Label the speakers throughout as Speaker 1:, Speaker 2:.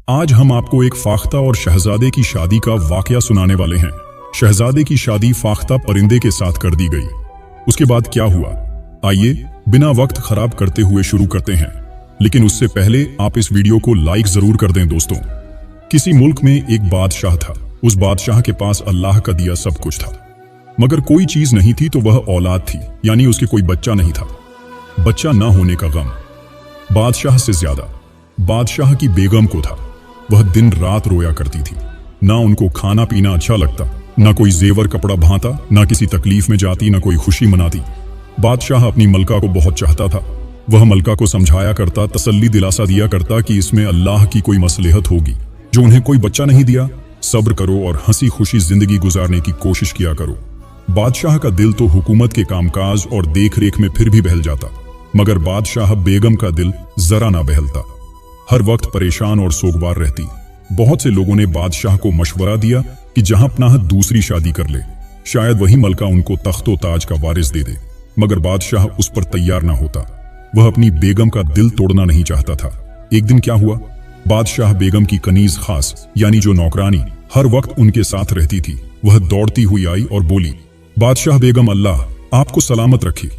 Speaker 1: आज हम आपको एक फाख्ता और शहजादे की शादी का वाकया सुनाने वाले हैं। शहजादे की शादी फाख्ता परिंदे के साथ कर दी गई। उसके बाद क्या हुआ, आइए बिना वक्त खराब करते हुए शुरू करते हैं। लेकिन उससे पहले आप इस वीडियो को लाइक जरूर कर दें दोस्तों। किसी मुल्क में एक बादशाह था। उस बादशाह के पास अल्लाह का दिया सब कुछ था, मगर कोई चीज नहीं थी तो वह औलाद थी, यानी उसके कोई बच्चा नहीं था। बच्चा ना होने का गम बादशाह से ज्यादा बादशाह की बेगम को था। वह दिन रात रोया करती थी। ना उनको खाना पीना अच्छा लगता, ना कोई जेवर कपड़ा भांता, ना किसी तकलीफ में जाती, ना कोई खुशी मनाती। बादशाह अपनी मलका को बहुत चाहता था। वह मलका को समझाया करता, तसल्ली दिलासा दिया करता कि इसमें अल्लाह की कोई मसलहत होगी। जो उन्हें कोई बच्चा नहीं दिया, सब्र करो और हंसी खुशी जिंदगी गुजारने की कोशिश किया करो। बादशाह का दिल तो हुकूमत के कामकाज और देख रेख में फिर भी बहल जाता, मगर बादशाह बेगम का दिल जरा ना बहलता। हर वक्त परेशान और सोगवार रहती। बहुत से लोगों ने बादशाह को मशवरा दिया कि जहां पनाह दूसरी शादी कर ले, शायद वही मलका उनको तख्तो ताज का वारिस दे दे, मगर बादशाह उस पर तैयार ना होता। वह अपनी बेगम का दिल तोड़ना नहीं चाहता था। एक दिन क्या हुआ, बादशाह बेगम की कनीज खास यानी जो नौकरानी हर वक्त उनके साथ रहती थी, वह दौड़ती हुई आई और बोली, बादशाह बेगम, अल्लाह आपको सलामत रखे,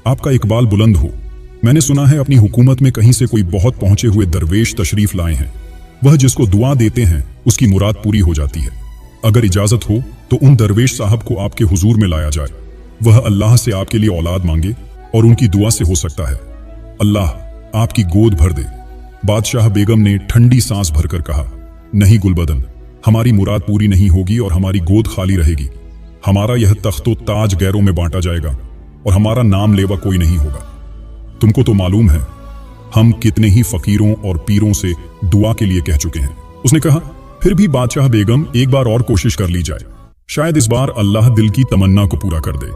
Speaker 1: आपका इकबाल बुलंद हो। मैंने सुना है अपनी हुकूमत में कहीं से कोई बहुत पहुंचे हुए दरवेश तशरीफ लाए हैं। वह जिसको दुआ देते हैं उसकी मुराद पूरी हो जाती है। अगर इजाजत हो तो उन दरवेश साहब को आपके हुजूर में लाया जाए। वह अल्लाह से आपके लिए औलाद मांगे और उनकी दुआ से हो सकता है अल्लाह आपकी गोद भर दे। बादशाह बेगम ने ठंडी सांस भरकर कहा, नहीं गुलबदन, हमारी मुराद पूरी नहीं होगी और हमारी गोद खाली रहेगी। हमारा यह तख्तो ताज गैरों में बांटा जाएगा और हमारा नाम लेवा कोई नहीं होगा। तुमको तो मालूम है हम कितने ही फकीरों और पीरों से दुआ के लिए कह चुके हैं। उसने कहा, फिर भी बादशाह बेगम एक बार और कोशिश कर ली जाए, शायद इस बार अल्लाह दिल की तमन्ना को पूरा कर दे।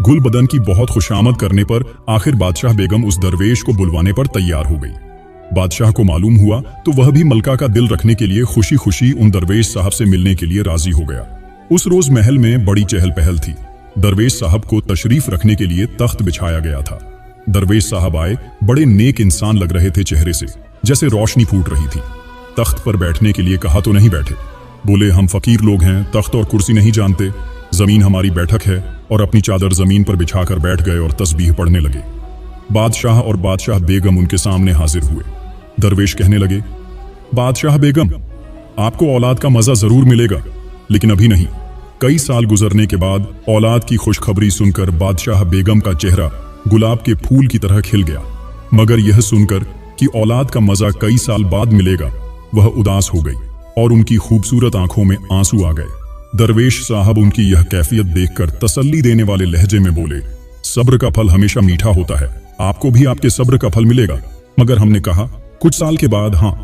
Speaker 1: गुलबदन की बहुत खुशामद करने पर आखिर बादशाह बेगम उस दरवेश को बुलवाने पर तैयार हो गई। बादशाह को मालूम हुआ तो वह भी मलका का दिल रखने के लिए खुशी खुशी उन दरवेश साहब से मिलने के लिए राजी हो गया। उस रोज महल में बड़ी चहल पहल थी। दरवेश साहब को तशरीफ रखने के लिए तख्त बिछाया गया था। दरवेश साहब आए, बड़े नेक इंसान लग रहे थे चेहरे से, जैसे रोशनी फूट रही थी। तख्त पर बैठने के लिए कहा तो नहीं बैठे। बोले, हम फकीर लोग हैं, तख्त और कुर्सी नहीं जानते, जमीन हमारी बैठक है, और अपनी चादर जमीन पर बिछाकर बैठ गए और तस्बीह पढ़ने लगे। बादशाह और बादशाह बेगम उनके सामने हाजिर हुए। दरवेश कहने लगे, बादशाह बेगम, आपको औलाद का मजा जरूर मिलेगा, लेकिन अभी नहीं। कई साल गुजरने के बाद औलाद की खुशखबरी सुनकर बादशाह बेगम का चेहरा गुलाब के फूल की तरह खिल गया, मगर यह सुनकर कि औलाद का मजा कई साल बाद मिलेगा, वह उदास हो गई और उनकी खूबसूरत आंखों में आंसू आ गए। दरवेश साहब उनकी यह कैफियत देखकर तसल्ली देने वाले लहजे में बोले, सब्र का फल हमेशा मीठा होता है, आपको भी आपके सब्र का फल मिलेगा। मगर हमने कहा, कुछ साल के बाद हाँ,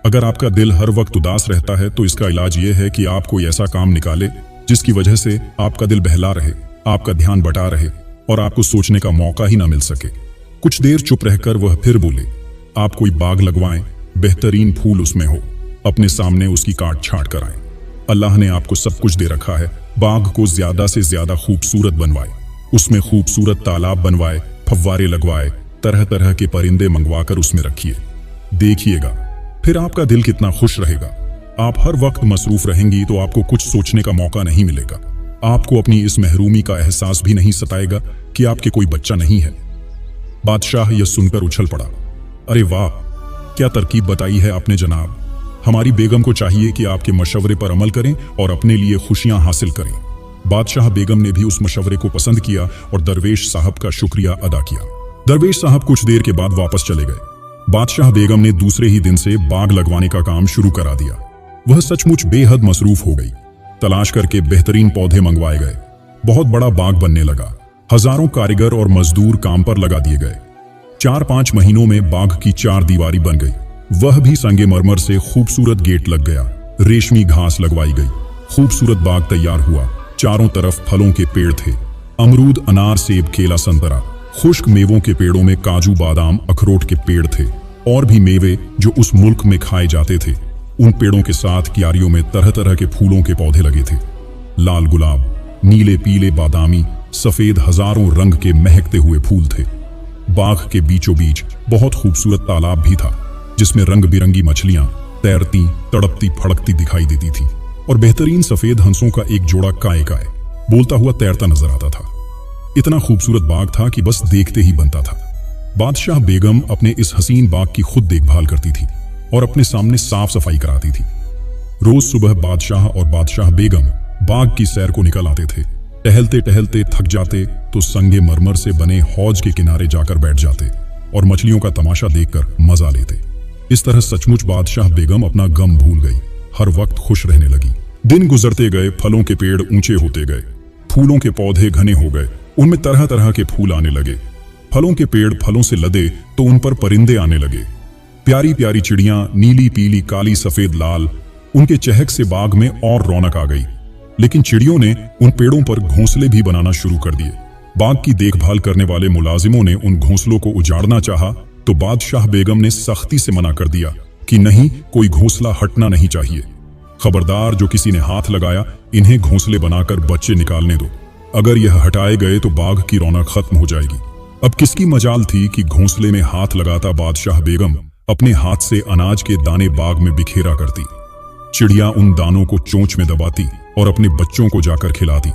Speaker 1: अगर आपका दिल हर वक्त उदास रहता है तो इसका इलाज यह है कि आप कोई ऐसा काम निकाले जिसकी वजह से आपका दिल बहला रहे, आपका ध्यान बटा रहे और आपको सोचने का मौका ही ना मिल सके। कुछ देर चुप रहकर वह फिर बोले, आप कोई बाग लगवाएं, बेहतरीन फूल उसमें हो, अपने सामने उसकी काट छांट कर आए। अल्लाह ने आपको सब कुछ दे रखा है, बाग को ज्यादा से ज्यादा खूबसूरत बनवाए, उसमें खूबसूरत तालाब बनवाए, फव्वारे लगवाए, तरह तरह के परिंदे मंगवाकर उसमें रखिए। देखिएगा फिर आपका दिल कितना खुश रहेगा। आप हर वक्त मसरूफ रहेंगी तो आपको कुछ सोचने का मौका नहीं मिलेगा। आपको अपनी इस महरूमी का एहसास भी नहीं सताएगा कि आपके कोई बच्चा नहीं है। बादशाह यह सुनकर उछल पड़ा, अरे वाह, क्या तरकीब बताई है आपने जनाब। हमारी बेगम को चाहिए कि आपके मशवरे पर अमल करें और अपने लिए खुशियां हासिल करें। बादशाह बेगम ने भी उस मशवरे को पसंद किया और दरवेश साहब का शुक्रिया अदा किया। दरवेश साहब कुछ देर के बाद वापस चले गए। बादशाह बेगम ने दूसरे ही दिन से बाग लगवाने का काम शुरू करा दिया। वह सचमुच बेहद मसरूफ हो गई। तलाश करके बेहतरीन पौधे मंगवाए गए। बहुत बड़ा बाग बनने लगा। हजारों कारीगर और मजदूर काम पर लगा दिए गए। 4-5 महीनों में बाग की 4 दीवारी बन गई। वह भी संगमरमर से खूबसूरत गेट लग गया। रेशमी घास लगवाई गई। खूबसूरत बाग तैयार हुआ। चारों तरफ फलों के पेड़ थे, अमरूद, अनार, सेब, केला, संतरा। खुश्क मेवों के पेड़ों में काजू, बादाम, अखरोट के पेड़ थे और भी मेवे जो उस मुल्क में खाए जाते थे। उन पेड़ों के साथ क्यारियों में तरह तरह के फूलों के पौधे लगे थे। लाल गुलाब, नीले, पीले, बादामी, सफेद, हजारों रंग के महकते हुए फूल थे। बाग के बीचों बीच बहुत खूबसूरत तालाब भी था, जिसमें रंग बिरंगी मछलियां, तैरती, तड़पती, फड़कती दिखाई देती थी और बेहतरीन सफेद हंसों का एक जोड़ा काय काय बोलता हुआ तैरता नजर आता था। इतना खूबसूरत बाग था कि बस देखते ही बनता था। बादशाह बेगम अपने इस हसीन बाग की खुद देखभाल करती थी और अपने सामने साफ सफाई कराती थी। रोज सुबह बादशाह और बादशाह बेगम बाग की सैर को निकल आते थे। टहलते टहलते थक जाते तो संगे मरमर से बने हौज के किनारे जाकर बैठ जाते और मछलियों का तमाशा देखकर मजा लेते। इस तरह सचमुच बादशाह बेगम अपना गम भूल गई, हर वक्त खुश रहने लगी। दिन गुजरते गए, फलों के पेड़ ऊंचे होते गए, फूलों के पौधे घने हो गए, उनमें तरह तरह के फूल आने लगे। फलों के पेड़ फलों से लदे तो उन पर परिंदे आने लगे। प्यारी प्यारी चिड़ियां, नीली पीली काली सफेद लाल, उनके चहक से बाग में और रौनक आ गई। लेकिन चिड़ियों ने उन पेड़ों पर घोंसले भी बनाना शुरू कर दिए। बाग की देखभाल करने वाले मुलाजिमों ने उन घोंसलों को उजाड़ना चाहा तो बादशाह बेगम ने सख्ती से मना कर दिया कि नहीं, कोई घोंसला हटना नहीं चाहिए। खबरदार, जो किसी ने हाथ लगाया, इन्हें घोंसले बनाकर बच्चे निकालने दो। अगर यह हटाए गए तो बाग की रौनक खत्म हो जाएगी। अब किसकी मजाल थी कि घोंसले में हाथ लगाता बादशाह बेगम अपने हाथ से अनाज के दाने बाग में बिखेरा करती। चिड़िया उन दानों को चोंच में दबाती और अपने बच्चों को जाकर खिलाती।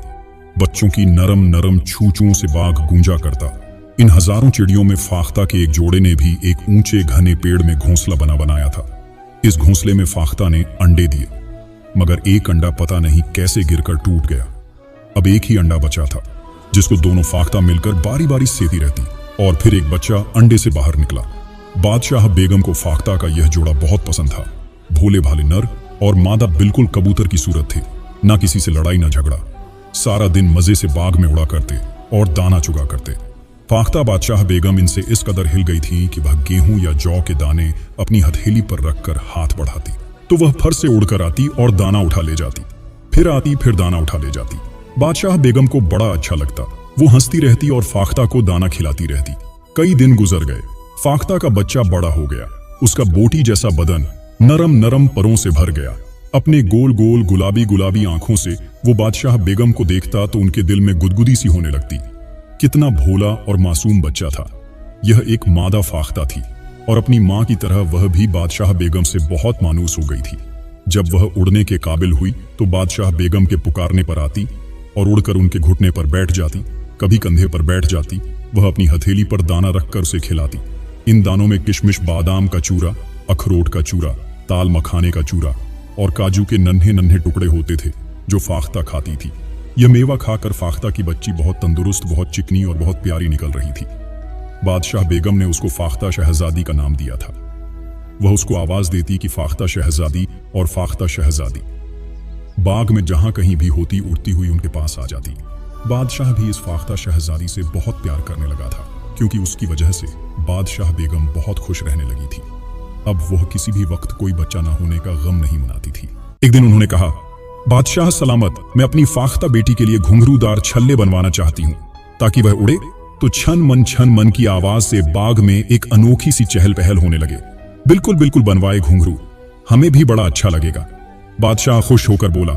Speaker 1: बच्चों की नरम नरम छूचुओं से बाग गूंजा करता। इन हजारों चिड़ियों में फाख्ता के एक जोड़े ने भी एक ऊंचे घने पेड़ में घोंसला बनाया था। इस घोंसले में फाख्ता ने अंडे दिए, मगर एक अंडा पता नहीं कैसे गिरकर टूट गया। अब एक ही अंडा बचा था जिसको दोनों फाख्ता मिलकर बारी बारी सेती रहती और फिर एक बच्चा अंडे से बाहर निकला। बादशाह बेगम को फाख्ता का यह जोड़ा बहुत पसंद था। भोले भाले नर और मादा बिल्कुल कबूतर की सूरत थे, ना किसी से लड़ाई ना झगड़ा। सारा दिन मजे से बाग में उड़ा करते और दाना चुगा करते। फाख्ता बादशाह बेगम इनसे इस कदर हिल गई थी कि वह गेहूं या जौ के दाने अपनी हथेली पर रखकर हाथ बढ़ाती तो वह फर से उड़कर आती और दाना उठा ले जाती, फिर आती, फिर दाना उठा ले जाती। बादशाह बेगम को बड़ा अच्छा लगता। वो हंसती रहती और फाख्ता को दाना खिलाती रहती। कई दिन गुजर गए। फाख्ता का बच्चा बड़ा हो गया। उसका बोटी जैसा बदन नरम नरम परों से भर गया। अपने गोल गोल गुलाबी गुलाबी आंखों से वो बादशाह बेगम को देखता तो उनके दिल में गुदगुदी सी होने लगती। कितना भोला और मासूम बच्चा था। यह एक मादा फाख्ता थी और अपनी मां की तरह वह भी बादशाह बेगम से बहुत मानूस हो गई थी। जब वह उड़ने के काबिल हुई तो बादशाह बेगम के पुकारने पर आती और उड़कर उनके घुटने पर बैठ जाती, कभी कंधे पर बैठ जाती। वह अपनी हथेली पर दाना रखकर उसे खिलाती। इन दानों में किशमिश बादाम का चूरा, अखरोट का चूरा, ताल मखाने का चूरा और काजू के नन्हे नन्हे टुकड़े होते थे जो फाख्ता खाती थी। यह मेवा खाकर फाख्ता की बच्ची बहुत तंदुरुस्त, बहुत चिकनी और बहुत प्यारी निकल रही थी। बादशाह बेगम ने उसको फाख्ता शहजादी का नाम दिया था। वह उसको आवाज देती कि फाख्ता शहजादी और फाख्ता शहजादी। बाग में जहां कहीं भी होती उड़ती हुई उनके पास आ जाती। बादशाह भी इस फाख्ता शहजादी से बहुत प्यार करने लगा था, क्योंकि उसकी वजह से बादशाह बेगम बहुत खुश रहने लगी थी। अब वह किसी भी वक्त कोई बच्चा ना होने का गम नहीं मनाती थी। एक दिन उन्होंने कहा, बादशाह सलामत, मैं अपनी फाख्ता बेटी के लिए घुंघरूदार छल्ले बनवाना चाहती हूँ ताकि वह उड़े तो छन मन की आवाज से बाग में एक अनोखी सी चहल पहल होने लगे। बिल्कुल बिल्कुल बनवाए घुंघरू, हमें भी बड़ा अच्छा लगेगा। बादशाह खुश होकर बोला।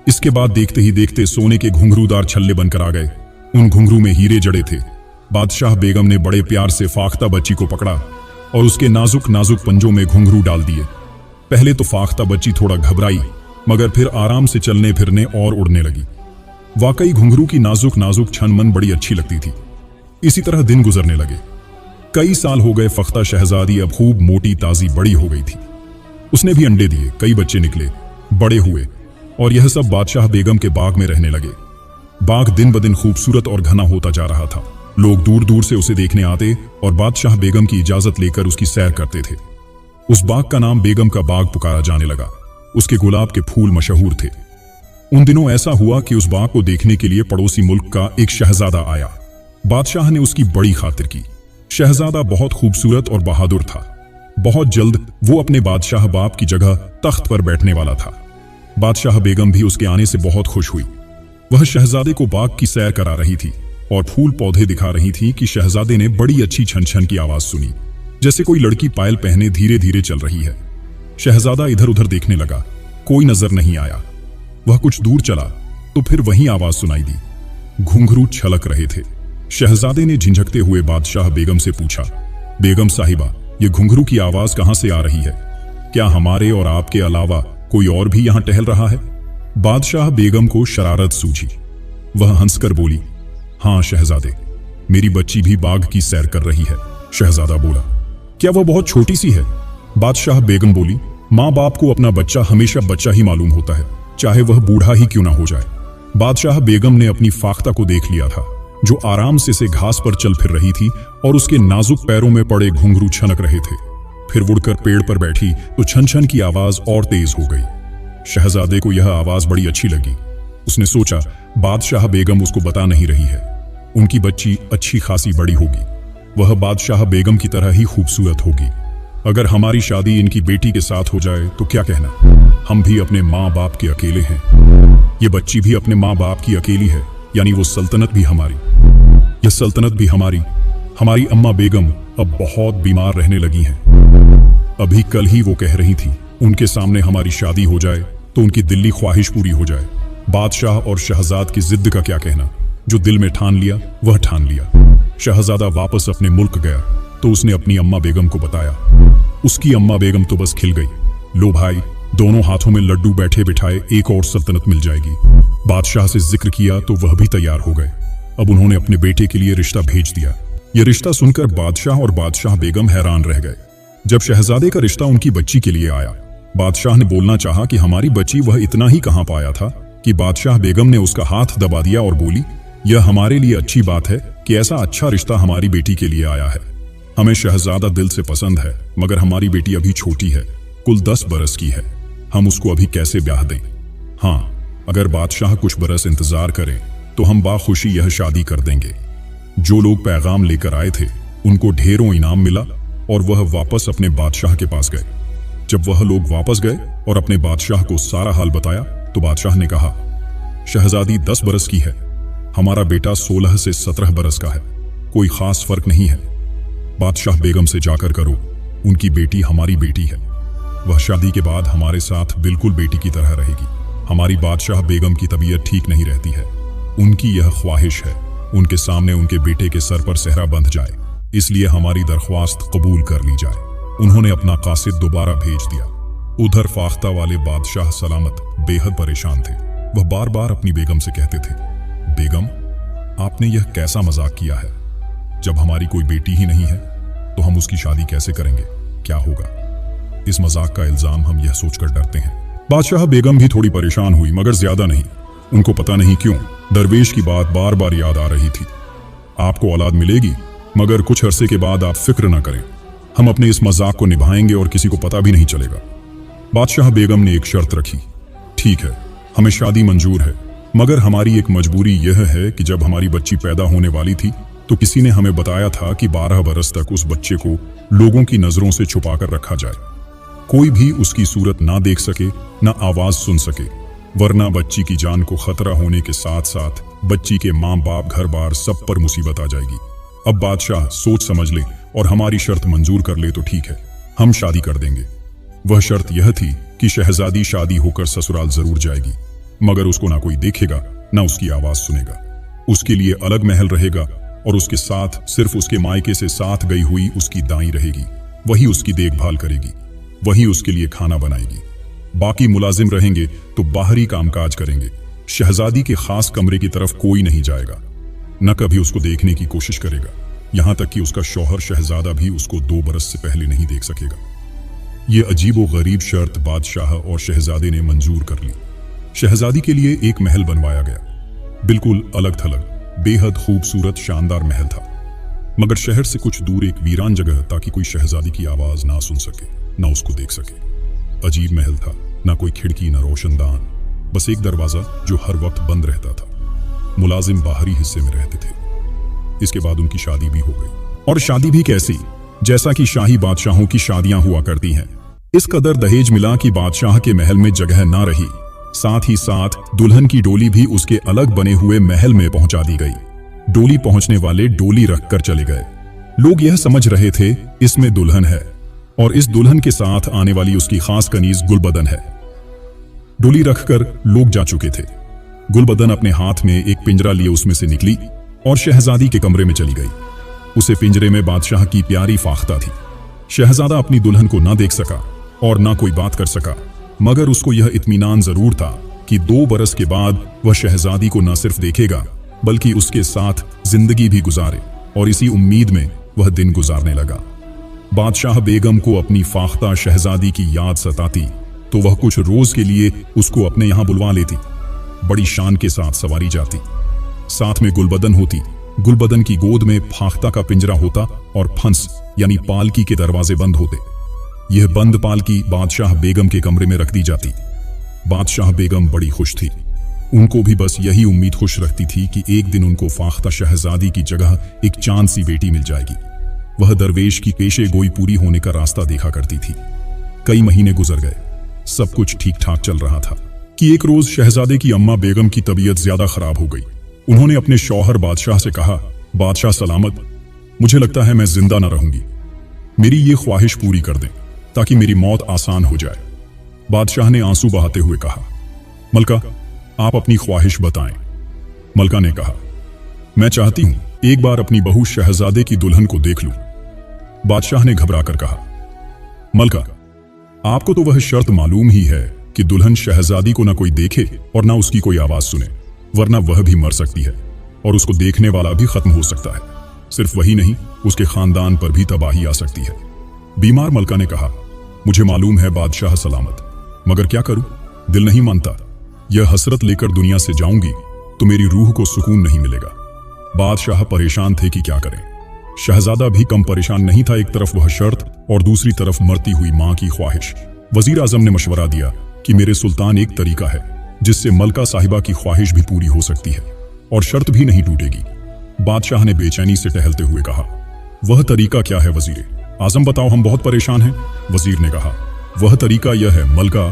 Speaker 1: इसके बाद देखते ही देखते सोने के घुंघरूदार छल्ले बनकर आ गए। उन घुंघरू में हीरे जड़े थे। बादशाह बेगम ने बड़े प्यार से फाख्ता बच्ची को पकड़ा और उसके नाजुक नाजुक पंजों में घुंघरू डाल दिए। पहले तो फाख्ता बच्ची थोड़ा घबराई, मगर फिर आराम से चलने फिरने और उड़ने लगी। वाकई घुंघरू की नाजुक नाजुक छन-मन बड़ी अच्छी लगती थी। इसी तरह दिन गुजरने लगे। कई साल हो गए। फाख्ता शहजादी अब खूब मोटी ताजी बड़ी हो गई थी। उसने भी अंडे दिए, कई बच्चे निकले, बड़े हुए और यह सब बादशाह बेगम के बाग में रहने लगे। बाग दिन ब दिन खूबसूरत और घना होता जा रहा था। लोग दूर दूर से उसे देखने आते और बादशाह बेगम की इजाजत लेकर उसकी सैर करते थे। उस बाग का नाम बेगम का बाग पुकारा जाने लगा। उसके गुलाब के फूल मशहूर थे। उन दिनों ऐसा हुआ कि उस बाग को देखने के लिए पड़ोसी मुल्क का एक शहजादा आया। बादशाह ने उसकी बड़ी खातिर की। शहजादा बहुत खूबसूरत और बहादुर था। बहुत जल्द वो अपने बादशाह बाप की जगह तख्त पर बैठने वाला था। बादशाह बेगम भी उसके आने से बहुत खुश हुई। वह शहजादे को बाग की सैर करा रही थी और फूल पौधे दिखा रही थी कि शहजादे ने बड़ी अच्छी छन छन की आवाज सुनी, जैसे कोई लड़की पायल पहने धीरे धीरे चल रही है। शहजादा इधर उधर देखने लगा, कोई नजर नहीं आया। वह कुछ दूर चला तो फिर वही आवाज सुनाई दी। घुंघरू छलक रहे थे। शहजादे ने झिझकते हुए बादशाह बेगम से पूछा, बेगम साहिबा, ये घुंघरू की आवाज कहां से आ रही है? क्या हमारे और आपके अलावा कोई और भी यहां टहल रहा है? बादशाह बेगम को शरारत सूझी। वह हंसकर बोली, हाँ शहजादे, मेरी बच्ची भी बाग की सैर कर रही है। शहजादा बोला, क्या वह बहुत छोटी सी है? बादशाह बेगम बोली, माँ बाप को अपना बच्चा हमेशा बच्चा ही मालूम होता है, चाहे वह बूढ़ा ही क्यों ना हो जाए। बादशाह बेगम ने अपनी फाख्ता को देख लिया था, जो आराम से घास पर चल फिर रही थी और उसके नाजुक पैरों में पड़े घुंघरू छनक रहे थे। फिर उड़कर पेड़ पर बैठी तो छन छन की आवाज और तेज हो गई। शहजादे को यह आवाज बड़ी अच्छी लगी। उसने सोचा, बादशाह बेगम उसको बता नहीं रही है, उनकी बच्ची अच्छी खासी बड़ी होगी, वह बादशाह बेगम की तरह ही खूबसूरत होगी। अगर हमारी शादी इनकी बेटी के साथ हो जाए तो क्या कहना, हम भी अपने माँ बाप के अकेले हैं, ये बच्ची भी अपने माँ बाप की अकेली है, यानी वो सल्तनत भी हमारी, यह सल्तनत भी हमारी। हमारी अम्मा बेगम अब बहुत बीमार रहने लगी हैं। अभी कल ही वो कह रही थी, उनके सामने हमारी शादी हो जाए तो उनकी दिल्ली ख्वाहिश पूरी हो जाए। बादशाह और शहजाद की जिद का क्या कहना, जो दिल में ठान लिया वह ठान लिया। शहजादा वापस अपने मुल्क गया तो उसने अपनी अम्मा बेगम को बताया। उसकी अम्मा बेगम तो बस खिल गई। लो भाई, दोनों हाथों में लड्डू बैठे बिठाए एक और सल्तनत मिल जाएगी। बादशाह से जिक्र किया तो वह भी तैयार हो गए। अब उन्होंने अपने बेटे के लिए रिश्ता भेज दिया। यह रिश्ता सुनकर बादशाह और बादशाह बेगम हैरान रह गए। जब शहजादे का रिश्ता उनकी बच्ची के लिए आया, बादशाह ने बोलना चाहा कि हमारी बच्ची, वह इतना ही कहां पाया था कि बादशाह बेगम ने उसका हाथ दबा दिया और बोली, यह हमारे लिए अच्छी बात है कि ऐसा अच्छा रिश्ता हमारी बेटी के लिए आया है। हमें शहजादा दिल से पसंद है, मगर हमारी बेटी अभी छोटी है, कुल 10 बरस की है, हम उसको अभी कैसे ब्याह दें? हाँ, अगर बादशाह कुछ बरस इंतजार करें तो हम बाखुशी यह शादी कर देंगे। जो लोग पैगाम लेकर आए थे उनको ढेरों इनाम मिला और वह वापस अपने बादशाह के पास गए। जब वह लोग वापस गए और अपने बादशाह को सारा हाल बताया तो बादशाह ने कहा, शहजादी 10 बरस की है, हमारा बेटा 16 से 17 बरस का है, कोई खास फर्क नहीं है। बादशाह बेगम से जाकर करो, उनकी बेटी हमारी बेटी है, वह शादी के बाद हमारे साथ बिल्कुल बेटी की तरह रहेगी। हमारी बादशाह बेगम की तबीयत ठीक नहीं रहती है, उनकी यह ख्वाहिश है उनके सामने उनके बेटे के सर पर सेहरा बंध जाए, इसलिए हमारी दरख्वास्त कबूल कर ली जाए। उन्होंने अपना कासिद दोबारा भेज दिया। उधर फाख्ता वाले बादशाह सलामत बेहद परेशान थे। वह बार बार अपनी बेगम से कहते थे, बेगम, आपने यह कैसा मजाक किया है? जब हमारी कोई बेटी ही नहीं है तो हम उसकी शादी कैसे करेंगे? क्या होगा? इस मजाक का इल्जाम हम यह सोचकर डरते हैं। बादशाह बेगम भी थोड़ी परेशान हुई, मगर ज्यादा नहीं। उनको पता नहीं क्यों दरवेश की बात बार बार याद आ रही थी। आपको औलाद मिलेगी, मगर कुछ अरसे के बाद आप फिक्र न करें, हम अपने इस मजाक को निभाएंगे और किसी को पता भी नहीं चलेगा। बादशाह बेगम ने एक शर्त रखी, ठीक है, हमें शादी मंजूर है, मगर हमारी एक मजबूरी यह है कि जब हमारी बच्ची पैदा होने वाली थी तो किसी ने हमें बताया था कि 12 बरस तक उस बच्चे को लोगों की नजरों से छुपाकर रखा जाए, कोई भी उसकी सूरत ना देख सके, ना आवाज सुन सके, वरना बच्ची की जान को खतरा होने के साथ साथ बच्ची के माँ बाप, घर बार सब पर मुसीबत आ जाएगी। अब बादशाह सोच समझ ले और हमारी शर्त मंजूर कर ले तो ठीक है, हम शादी कर देंगे। वह शर्त यह थी कि शहजादी शादी होकर ससुराल जरूर जाएगी, मगर उसको ना कोई देखेगा ना उसकी आवाज सुनेगा। उसके लिए अलग महल रहेगा और उसके साथ सिर्फ उसके मायके से साथ गई हुई उसकी दाई रहेगी, वही उसकी देखभाल करेगी, वही उसके लिए खाना बनाएगी। बाकी मुलाजिम रहेंगे तो बाहरी कामकाज करेंगे। शहजादी के खास कमरे की तरफ कोई नहीं जाएगा, न कभी उसको देखने की कोशिश करेगा, यहां तक कि उसका शौहर शहजादा भी उसको 2 बरस से पहले नहीं देख सकेगा। यह अजीब व गरीब शर्त बादशाह और शहजादे ने मंजूर कर ली। शहजादी के लिए एक महल बनवाया गया, बिल्कुल अलग थलग, बेहद खूबसूरत शानदार महल था, मगर शहर से कुछ दूर एक वीरान जगह, ताकि कोई शहजादी की आवाज ना सुन सके, ना उसको देख सके। अजीब महल था, ना कोई खिड़की, ना रोशनदान, बस एक दरवाजा जो हर वक्त बंद रहता था। मुलाजिम बाहरी हिस्से में रहते थे। इसके बाद उनकी शादी भी हो गई, और शादी भी कैसी, जैसा कि शाही बादशाहों की शादियां हुआ करती हैं। इस कदर दहेज मिला कि बादशाह के महल में जगह ना रही। साथ ही साथ दुल्हन की डोली भी उसके अलग बने हुए महल में पहुंचा दी गई। डोली पहुंचने वाले डोली रखकर चले गए। लोग यह समझ रहे थे इसमें दुल्हन है, और इस दुल्हन के साथ आने वाली उसकी खास कनीज गुलबदन है। डोली रखकर लोग जा चुके थे। गुलबदन अपने हाथ में एक पिंजरा लिए उसमें से निकली और शहजादी के कमरे में चली गई। उसे पिंजरे में बादशाह की प्यारी फाख्ता थी। शहजादा अपनी दुल्हन को ना देख सका, और ना कोई बात कर सका, मगर उसको यह इत्मीनान जरूर था कि 2 बरस के बाद वह शहजादी को न सिर्फ देखेगा बल्कि उसके साथ जिंदगी भी गुजारे, और इसी उम्मीद में वह दिन गुजारने लगा। बादशाह बेगम को अपनी फाख्ता शहजादी की याद सताती तो वह कुछ रोज के लिए उसको अपने यहां बुलवा लेती। बड़ी शान के साथ सवारी जाती, साथ में गुलबदन होती। गुलबदन की गोद में फाख्ता का पिंजरा होता और फंस यानी पालकी के दरवाजे बंद होते। यह बंद पालकी बादशाह बेगम के कमरे में रख दी जाती। बादशाह बेगम बड़ी खुश थी। उनको भी बस यही उम्मीद खुश रखती थी कि एक दिन उनको फाख्ता शहजादी की जगह एक चांद सी बेटी मिल जाएगी। वह दरवेश की पेशे गोई पूरी होने का रास्ता देखा करती थी। कई महीने गुजर गए, सब कुछ ठीक ठाक चल रहा था कि एक रोज शहजादे की अम्मा बेगम की तबीयत ज्यादा खराब हो गई। उन्होंने अपने शौहर बादशाह से कहा, बादशाह सलामत, मुझे लगता है मैं जिंदा न रहूंगी। मेरी ये ख्वाहिश पूरी कर दें ताकि मेरी मौत आसान हो जाए। बादशाह ने आंसू बहाते हुए कहा, मलका आप अपनी ख्वाहिश बताएं। मलका ने कहा, मैं चाहती हूं एक बार अपनी बहू शहजादे की दुल्हन को देख लूं। बादशाह ने घबराकर कहा, मलका आपको तो वह शर्त मालूम ही है कि दुल्हन शहजादी को ना कोई देखे और ना उसकी कोई आवाज सुने, वरना वह भी मर सकती है और उसको देखने वाला भी खत्म हो सकता है। सिर्फ वही नहीं, उसके खानदान पर भी तबाही आ सकती है। बीमार मलका ने कहा, मुझे मालूम है बादशाह सलामत, मगर क्या करूं, दिल नहीं मानता। यह हसरत लेकर दुनिया से जाऊंगी तो मेरी रूह को सुकून नहीं मिलेगा। बादशाह परेशान थे कि क्या करें। शहजादा भी कम परेशान नहीं था। एक तरफ वह शर्त और दूसरी तरफ मरती हुई मां की ख्वाहिश। वजीर आजम ने मशवरा दिया कि मेरे सुल्तान एक तरीका है जिससे मलका साहिबा की ख्वाहिश भी पूरी हो सकती है और शर्त भी नहीं टूटेगी। बादशाह ने बेचैनी से टहलते हुए कहा, वह तरीका क्या है वजीर आजम, बताओ, हम बहुत परेशान हैं। वजीर ने कहा, वह तरीका यह है, मलका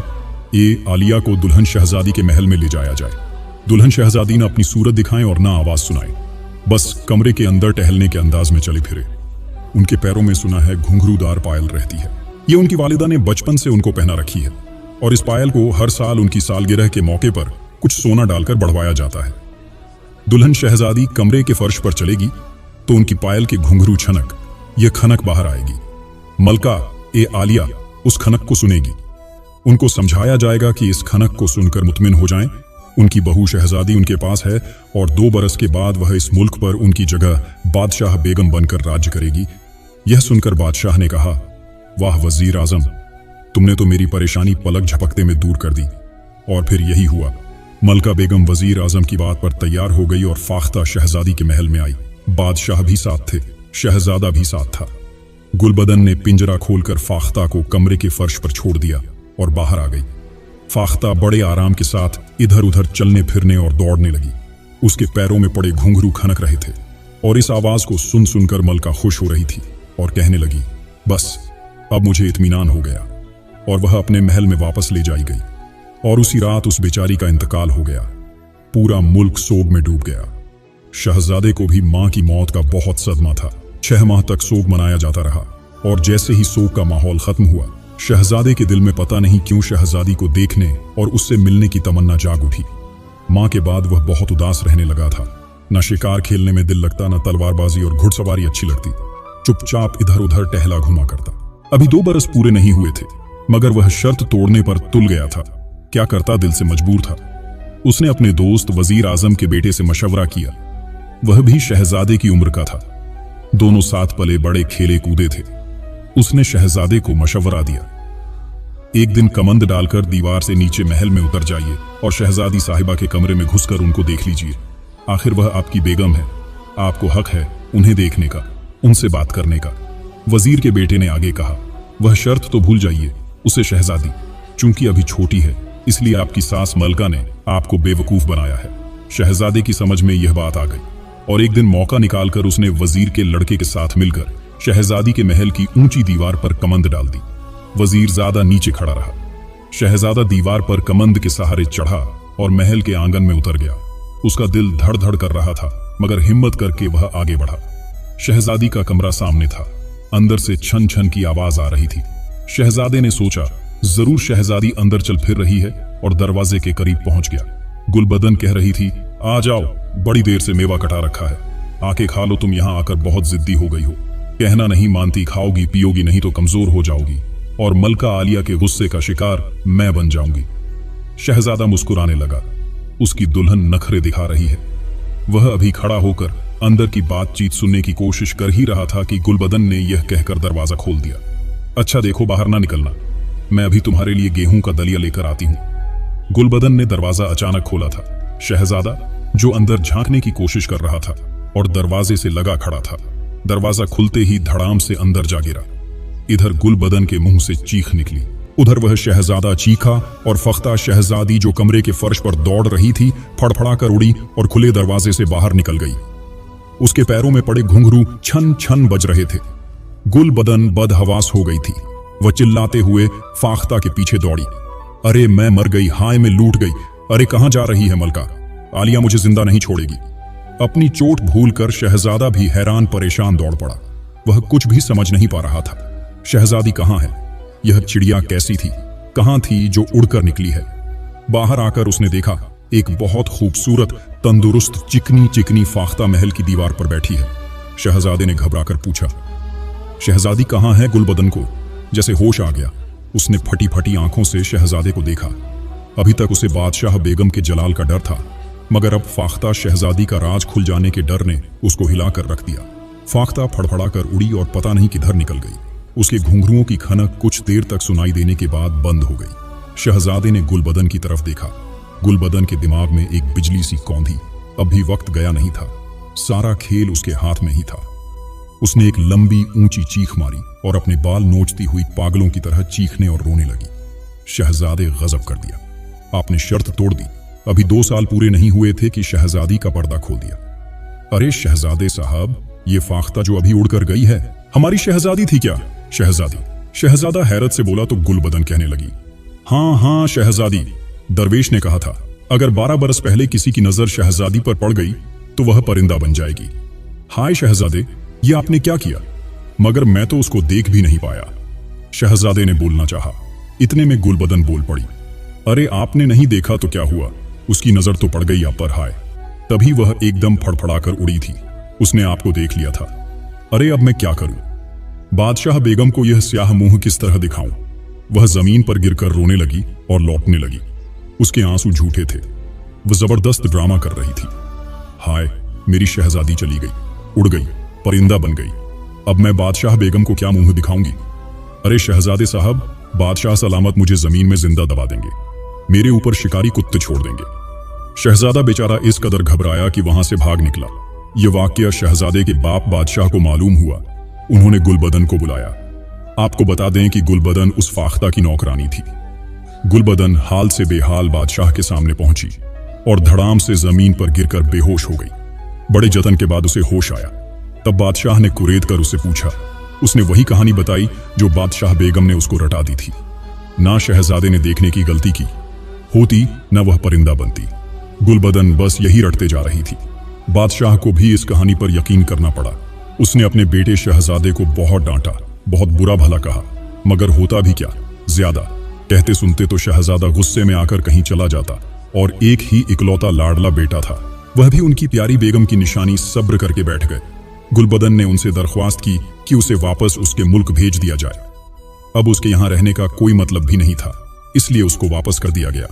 Speaker 1: आलिया को दुल्हन शहजादी के महल में ले जाया जाए। दुल्हन शहजादी न अपनी सूरत दिखाएं और ना आवाज सुनाए, बस कमरे के अंदर टहलने के अंदाज में चले फिरे। उनके पैरों में सुना है घुंघरूदार पायल रहती है। ये उनकी वालिदा ने बचपन से उनको पहना रखी है और इस पायल को हर साल उनकी सालगिरह के मौके पर कुछ सोना डालकर बढ़वाया जाता है। दुल्हन शहजादी कमरे के फर्श पर चलेगी तो उनकी पायल के घुंघरू छनक, यह खनक बाहर आएगी। मलका आलिया उस खनक को सुनेगी। उनको समझाया जाएगा कि इस खनक को सुनकर मुतमिन हो जाएं, उनकी बहू शहजादी उनके पास है और 2 बरस के बाद वह इस मुल्क पर उनकी जगह बादशाह बेगम बनकर राज्य करेगी। यह सुनकर बादशाह ने कहा, वाह वजीर आजम, तुमने तो मेरी परेशानी पलक झपकते में दूर कर दी। और फिर यही हुआ। मलका बेगम वजीर आजम की बात पर तैयार हो गई और फाख्ता शहजादी के महल में आई। बादशाह भी साथ थे, शहजादा भी साथ था। गुलबदन ने पिंजरा खोलकर फाख्ता को कमरे के फर्श पर छोड़ दिया और बाहर आ गई। फाख्ता बड़े आराम के साथ इधर उधर चलने फिरने और दौड़ने लगी। उसके पैरों में पड़े घुंघरू खनक रहे थे और इस आवाज को सुन सुनकर मलका खुश हो रही थी और कहने लगी, बस अब मुझे इत्मीनान हो गया। और वह अपने महल में वापस ले जाई गई और उसी रात उस बेचारी का इंतकाल हो गया। पूरा मुल्क सोग में डूब गया। शहजादे को भी मां की मौत का बहुत सदमा था। 6 माह तक सोग मनाया जाता रहा और जैसे ही सोग का माहौल खत्म हुआ, शहजादे के दिल में पता नहीं क्यों शहजादी को देखने और उससे मिलने की तमन्ना जाग उठी। मां के बाद वह बहुत उदास रहने लगा था। न शिकार खेलने में दिल लगता, न तलवारबाजी और घुड़सवारी अच्छी लगती। चुपचाप इधर उधर टहला घुमा करता। अभी 2 बरस पूरे नहीं हुए थे, मगर वह शर्त तोड़ने पर तुल गया था। क्या करता, दिल से मजबूर था। उसने अपने दोस्त वजीर आजम के बेटे से मशवरा किया। वह भी शहजादे की उम्र का था। दोनों साथ पले बड़े, खेले कूदे थे। उसने शहजादे को मशवरा दिया, एक दिन कमंद डालकर दीवार से नीचे महल में उतर जाइए और शहजादी साहिबा के कमरे में घुसकर उनको देख लीजिए। आखिर वह आपकी बेगम है, आपको हक है उन्हें देखने का, उनसे बात करने का। वजीर के बेटे ने आगे कहा, वह शर्त तो भूल जाइए। उसे शहजादी चूंकि अभी छोटी है, इसलिए आपकी सास मलका ने आपको बेवकूफ बनाया है। शहजादे की समझ में यह बात आ गई और एक दिन मौका निकालकर उसने वजीर के लड़के के साथ मिलकर शहजादी के महल की ऊंची दीवार पर कमंद डाल दी। वजीर ज्यादा नीचे खड़ा रहा। शहजादा दीवार पर कमंद के सहारे चढ़ा और महल के आंगन में उतर गया। उसका दिल धड़ धड़ कर रहा था, मगर हिम्मत करके वह आगे बढ़ा। शहजादी का कमरा सामने था। अंदर से छन छन की आवाज आ रही थी। शहजादे ने सोचा, जरूर शहजादी अंदर चल फिर रही है, और दरवाजे के करीब पहुंच गया। गुलबदन कह रही थी, आ जाओ, बड़ी देर से मेवा कटा रखा है, आके खा लो। तुम यहां आकर बहुत जिद्दी हो गई हो, कहना नहीं मानती, खाओगी पियोगी नहीं तो कमजोर हो जाओगी। और मलका आलिया के गुस्से का शिकार मैं बन जाऊंगी। शहजादा मुस्कुराने लगा। उसकी दुल्हन नखरे दिखा रही है। वह अभी खड़ा होकर अंदर की बातचीत सुनने की कोशिश कर ही रहा था कि गुलबदन ने यह कहकर दरवाजा खोल दिया। अच्छा देखो, बाहर ना निकलना, मैं अभी तुम्हारे लिए गेहूं का दलिया लेकर आती हूं। गुलबदन ने दरवाजा अचानक खोला था। शहजादा, जो अंदर झांकने की कोशिश कर रहा था और दरवाजे से लगा खड़ा था, दरवाजा खुलते ही धड़ाम से अंदर जा गिरा। इधर गुलबदन के मुंह से चीख निकली, उधर वह शहजादा चीखा और फख्ता शहजादी जो कमरे के फर्श पर दौड़ रही थी फड़फड़ाकर उड़ी और खुले दरवाजे से बाहर निकल गई। उसके पैरों में पड़े घुंघरू छन छन बज रहे थे। गुलबदन बदहवास हो गई थी। वह चिल्लाते हुए फाख्ता के पीछे दौड़ी। अरे मैं मर गई, हाय मैं लूट गई, अरे कहां जा रही है मलका, आलिया मुझे जिंदा नहीं छोड़ेगी। अपनी चोट भूलकर शहजादा भी हैरान परेशान दौड़ पड़ा। वह कुछ भी समझ नहीं पा रहा था। शहजादी कहां है? यह चिड़िया कैसी थी, कहां थी जो उड़कर निकली है? बाहर आकर उसने देखा एक बहुत खूबसूरत तंदुरुस्त चिकनी चिकनी फाख्ता महल की दीवार पर बैठी है। शहजादे ने घबराकर पूछा, शहजादी कहां है? गुलबदन को जैसे होश आ गया। उसने फटी फटी आंखों से शहजादे को देखा। अभी तक उसे बादशाह बेगम के जलाल का डर था, मगर अब फाख्ता शहजादी का राज खुल जाने के डर ने उसको हिलाकर रख दिया। फाख्ता फड़फड़ाकर उड़ी और पता नहीं किधर निकल गई। उसके घुंघरुओं की खनक कुछ देर तक सुनाई देने के बाद बंद हो गई। शहजादे ने गुलबदन की तरफ देखा। गुलबदन के दिमाग में एक बिजली सी कौंधी। अब भी वक्त गया नहीं था, सारा खेल उसके हाथ में ही था। उसने एक लंबी ऊंची चीख मारी और अपने बाल नोचती हुई पागलों की तरह चीखने और रोने लगी। शहजादे गजब कर दिया, आपने शर्त तोड़ दी। अभी 2 साल पूरे नहीं हुए थे कि शहजादी का पर्दा खोल दिया। अरे शहजादे साहब, ये फाख्ता जो अभी उड़कर गई है हमारी शहजादी थी क्या? शहजादी, शहजादा हैरत से बोला तो गुलबदन कहने लगी, हाँ हाँ शहजादी, दरवेश ने कहा था अगर 12 बरस पहले किसी की नजर शहजादी पर पड़ गई तो वह परिंदा बन जाएगी। हाय शहजादे, ये आपने क्या किया? मगर मैं तो उसको देख भी नहीं पाया। शहजादे ने बोलना चाहा, इतने में गुलबदन बोल पड़ी, अरे आपने नहीं देखा तो क्या हुआ, उसकी नजर तो पड़ गई आप पर। हाय, तभी वह एकदम फड़फड़ाकर उड़ी थी। उसने आपको देख लिया था। अरे अब मैं क्या करूं? बादशाह बेगम को यह स्याह मुंह किस तरह दिखाऊं? वह जमीन पर गिरकर रोने लगी और लौटने लगी। उसके आंसू झूठे थे। वह जबरदस्त ड्रामा कर रही थी। हाय, मेरी शहजादी चली गई, उड़ गई, परिंदा बन गई। अब मैं बादशाह बेगम को क्या मुंह दिखाऊंगी? अरे शहजादे साहब, बादशाह सलामत मुझे जमीन में जिंदा दबा देंगे, मेरे ऊपर शिकारी कुत्ते छोड़ देंगे। शहजादा बेचारा इस कदर घबराया कि वहां से भाग निकला। यह वाकया शहजादे के बाप बादशाह को मालूम हुआ। उन्होंने गुलबदन को बुलाया। आपको बता दें कि गुलबदन उस फाख्ता की नौकरानी थी। गुलबदन हाल से बेहाल बादशाह के सामने पहुंची और धड़ाम से जमीन पर गिरकर बेहोश हो गई। बड़े जतन के बाद उसे होश आया। तब बादशाह ने कुरेद कर उसे पूछा। उसने वही कहानी बताई जो बादशाह बेगम ने उसको रटा दी थी। ना शहजादे ने देखने की गलती की होती, न वह परिंदा बनती। गुलबदन बस यही रटते जा रही थी। बादशाह को भी इस कहानी पर यकीन करना पड़ा। उसने अपने बेटे शहजादे को बहुत डांटा, बहुत बुरा भला कहा, मगर होता भी क्या, ज्यादा कहते सुनते तो शहजादा गुस्से में आकर कहीं चला जाता। और एक ही इकलौता लाडला बेटा था, वह भी उनकी प्यारी बेगम की निशानी सब्र करके बैठ गए। गुलबदन ने उनसे दरख्वास्त की कि उसे वापस उसके मुल्क भेज दिया जाए। अब उसके यहां रहने का कोई मतलब भी नहीं था, इसलिए उसको वापस कर दिया गया।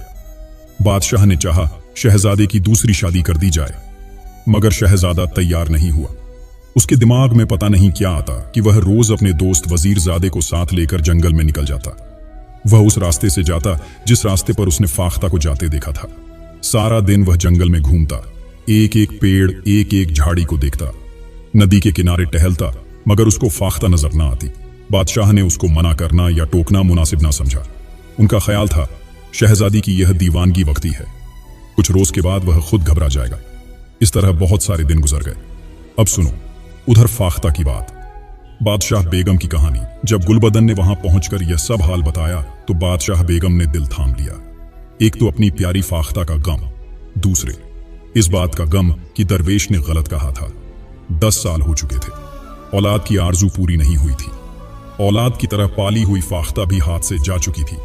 Speaker 1: बादशाह ने चाहा शहजादे की दूसरी शादी कर दी जाए, मगर शहजादा तैयार नहीं हुआ। उसके दिमाग में पता नहीं क्या आता कि वह रोज अपने दोस्त वजीरजादे को साथ लेकर जंगल में निकल जाता। वह उस रास्ते से जाता जिस रास्ते पर उसने फाख्ता को जाते देखा था। सारा दिन वह जंगल में घूमता, एक एक पेड़, एक एक झाड़ी को देखता, नदी के किनारे टहलता, मगर उसको फाख्ता नजर ना आती। बादशाह ने उसको मना करना या टोकना मुनासिब ना समझा। उनका ख्याल था शहजादी की यह दीवानगी वक्ती है, कुछ रोज के बाद वह खुद घबरा जाएगा। इस तरह बहुत सारे दिन गुजर गए। अब सुनो उधर फाख्ता की बात, बादशाह बेगम की कहानी। जब गुलबदन ने वहां पहुंचकर यह सब हाल बताया तो बादशाह बेगम ने दिल थाम लिया। एक तो अपनी प्यारी फाख्ता का गम, दूसरे इस बात का गम कि दरवेश ने गलत कहा था। 10 साल हो चुके थे, औलाद की आरजू पूरी नहीं हुई थी। औलाद की तरह पाली हुई फाख्ता भी हाथ से जा चुकी थी।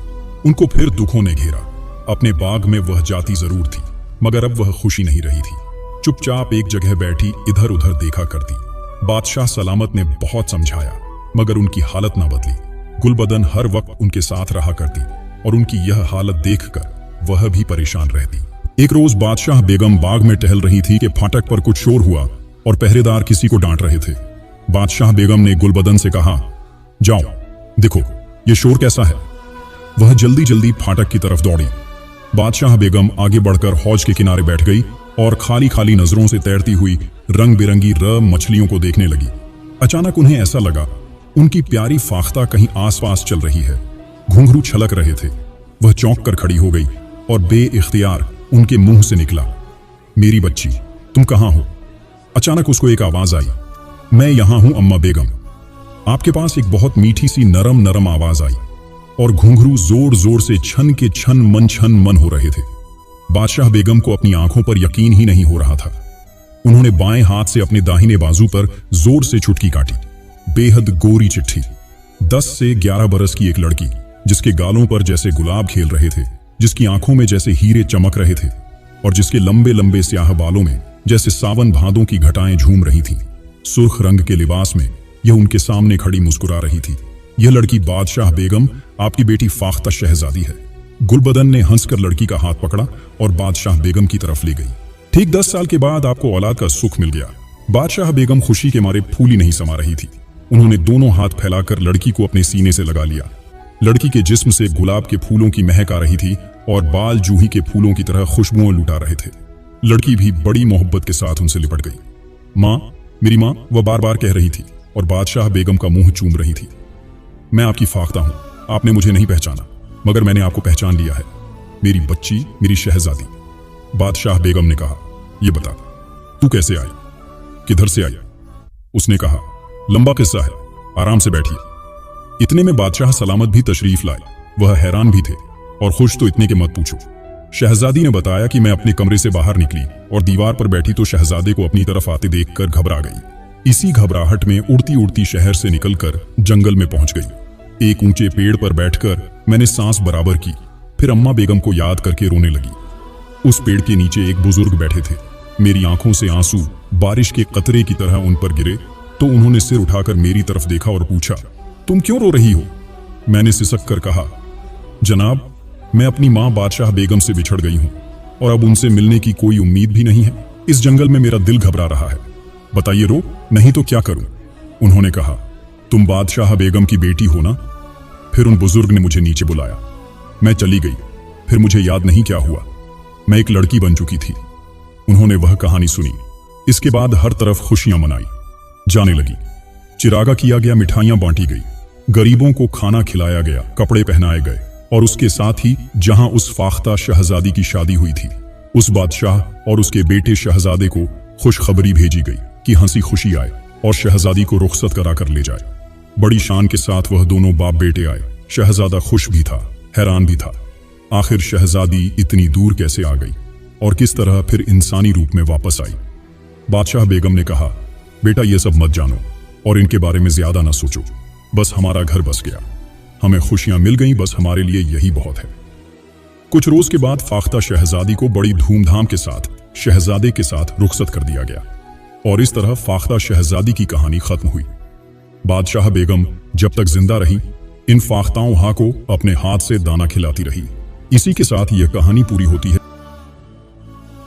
Speaker 1: उनको फिर दुखों ने घेरा। अपने बाग में वह जाती जरूर थी, मगर अब वह खुशी नहीं रही थी। चुपचाप एक जगह बैठी इधर उधर देखा करती। बादशाह सलामत ने बहुत समझाया, मगर उनकी हालत ना बदली। गुलबदन हर वक्त उनके साथ रहा करती और उनकी यह हालत देखकर वह भी परेशान रहती। एक रोज बादशाह बेगम बाग में टहल रही थी कि फाटक पर कुछ शोर हुआ और पहरेदार किसी को डांट रहे थे। बादशाह बेगम ने गुलबदन से कहा, जाओ देखो ये शोर कैसा है। वह जल्दी जल्दी फाटक की तरफ दौड़ी। बादशाह बेगम आगे बढ़कर हौज के किनारे बैठ गई और खाली खाली नजरों से तैरती हुई रंग बिरंगी मछलियों को देखने लगी। अचानक उन्हें ऐसा लगा उनकी प्यारी फाख्ता कहीं आसपास चल रही है। घुंघरू छलक रहे थे। वह चौंक कर खड़ी हो गई और बेइख्तियार उनके मुंह से निकला, मेरी बच्ची तुम कहां हो। अचानक उसको एक आवाज आई, मैं यहां हूं अम्मा बेगम। आपके पास एक बहुत मीठी सी नरम नरम आवाज आई और घुंघरू जोर जोर से छन के छन मन हो रहे थे। बादशाह बेगम को अपनी आंखों पर यकीन ही नहीं हो रहा था। उन्होंने बाएं हाथ से अपने दाहिने बाजू पर जोर से चुटकी काटी। बेहद गोरी चिट्ठी। 10 से 11 बरस की एक लड़की, जिसके गालों पर जैसे गुलाब खेल रहे थे, जिसकी आंखों में जैसे हीरे चमक रहे थे और जिसके लंबे लंबे स्याह बालों में जैसे सावन भादों की घटाएं झूम रही थीं। सुर्ख रंग के लिबास में यह उनके सामने खड़ी मुस्कुरा रही थी। यह लड़की बादशाह बेगम, आपकी बेटी फाख्ता शहजादी है। गुलबदन ने हंसकर लड़की का हाथ पकड़ा और बादशाह बेगम की तरफ ले गई। ठीक 10 साल के बाद आपको औलाद का सुख मिल गया। बादशाह बेगम खुशी के मारे फूली नहीं समा रही थी। उन्होंने दोनों हाथ फैलाकर लड़की को अपने सीने से लगा लिया। लड़की के जिस्म से गुलाब के फूलों की महक आ रही थी और बाल जूही के फूलों की तरह खुशबुओं लुटा रहे थे। लड़की भी बड़ी मोहब्बत के साथ उनसे लिपट गई। माँ, मेरी माँ, वह बार बार कह रही थी और बादशाह बेगम का मुंह चूम रही थी। मैं आपकी फाख्ता हूं। आपने मुझे नहीं पहचाना, मगर मैंने आपको पहचान लिया है, मेरी बच्ची, मेरी शहजादी। बादशाह बेगम ने कहा, यह बता तू कैसे आई, किधर से आई। उसने कहा, लंबा किस्सा है, आराम से बैठिए। इतने में बादशाह सलामत भी तशरीफ लाए। वह हैरान भी थे और खुश तो इतने के मत पूछो। शहजादी ने बताया कि मैं अपने कमरे से बाहर निकली और दीवार पर बैठी तो शहजादे को अपनी तरफ आते देखकर घबरा गई। इसी घबराहट में उड़ती उड़ती शहर से निकलकर जंगल में पहुंच गई। एक ऊंचे पेड़ पर बैठकर मैंने सांस बराबर की, फिर अम्मा बेगम को याद करके रोने लगी। उस पेड़ के नीचे एक बुजुर्ग बैठे थे। मेरी आंखों से आंसू बारिश के कतरे की तरह उन पर गिरे तो उन्होंने सिर उठाकर मेरी तरफ देखा और पूछा, तुम क्यों रो रही हो। मैंने सिसक कर कहा, जनाब, मैं अपनी माँ बादशाह बेगम से बिछड़ गई हूं और अब उनसे मिलने की कोई उम्मीद भी नहीं है। इस जंगल में मेरा दिल घबरा रहा है। बताइए रो, नहीं तो क्या करूं। उन्होंने कहा, तुम बादशाह बेगम की बेटी हो ना। फिर उन बुजुर्ग ने मुझे नीचे बुलाया। मैं चली गई। फिर मुझे याद नहीं क्या हुआ, मैं एक लड़की बन चुकी थी। उन्होंने वह कहानी सुनी। इसके बाद हर तरफ खुशियां मनाई जाने लगी। चिरागा किया गया, मिठाइयां बांटी गई, गरीबों को खाना खिलाया गया, कपड़े पहनाए गए और उसके साथ ही जहां उस फाख्ता शहजादी की शादी हुई थी, उस बादशाह और उसके बेटे शहजादे को खुशखबरी भेजी गई कि हंसी खुशी आए और शहजादी को रुखसत करा कर ले जाए। बड़ी शान के साथ वह दोनों बाप बेटे आए। शहजादा खुश भी था, हैरान भी था। आखिर शहजादी इतनी दूर कैसे आ गई और किस तरह फिर इंसानी रूप में वापस आई। बादशाह बेगम ने कहा, बेटा ये सब मत जानो और इनके बारे में ज्यादा ना सोचो, बस हमारा घर बस गया, हमें खुशियां मिल गईं, बस हमारे लिए यही बहुत है। कुछ रोज के बाद फाख्ता शहजादी को बड़ी धूमधाम के साथ शहजादे के साथ रुखसत कर दिया गया और इस तरह फाख्ता शहजादी की कहानी खत्म हुई। बादशाह बेगम जब तक जिंदा रही इन फाख्ताओं को अपने हाथ से दाना खिलाती रही। इसी के साथ यह कहानी पूरी होती है।